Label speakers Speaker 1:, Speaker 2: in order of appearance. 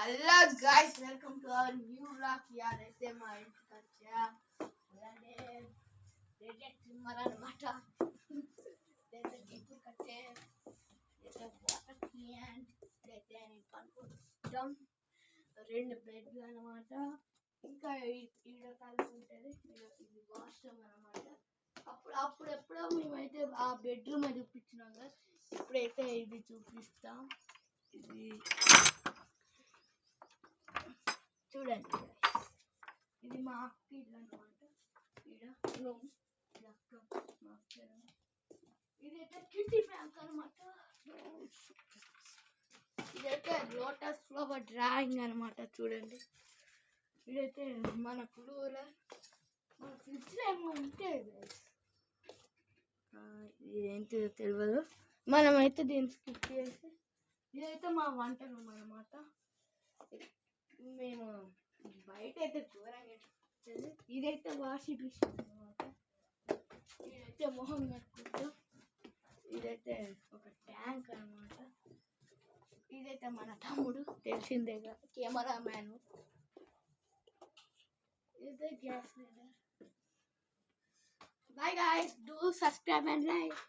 Speaker 1: Hello guys, welcome to our new vlog. అయితే మా ఇంటికి వచ్చా ట్రిమ్మర్ అనమాట. ఇప్పుడు కట్టే వాటర్ క్యాన్ అయితే పనుకుంటాం. 2 బెడ్లు అనమాట. ఇంకా ఈడ కలిసి ఉంటుంది. ఇది వాష్రూమ్ అనమాట. అప్పుడెప్పుడో మేమైతే ఆ బెడ్రూమ్ చూపించినాం కదా. ఇప్పుడైతే ఇది చూపిస్తాం. ఇది చూడండి, ఇది మా అక్క ఇల్లు అనమాట. ఇదైతే కిట్టి బ్యాంక్ అనమాట. ఇదైతే లోటస్ ఫ్లవర్ డ్రాయింగ్ అనమాట. చూడండి, ఇదైతే మన కూలర్. మన ఫ్రిడ్జ్లో ఏమో ఉంటే ఇదేంటిదో తెలియదు. మనమైతే దీన్ని స్కిప్ చేసి, ఇదైతే మా వంట రూమ్ అనమాట. మేము బయట అయితే ఘోరంగా. ఇదైతే వాషింగ్ మిషన్ అనమాట. ఇదైతే మొహం కట్టుకుంటాం. ఇదైతే ఒక ట్యాంక్ అనమాట. ఇదైతే మన తమ్ముడు, తెలిసిందేగా, కెమెరా మ్యాన్. ఇదైతే gas cylinder. Bye guys, do subscribe and like.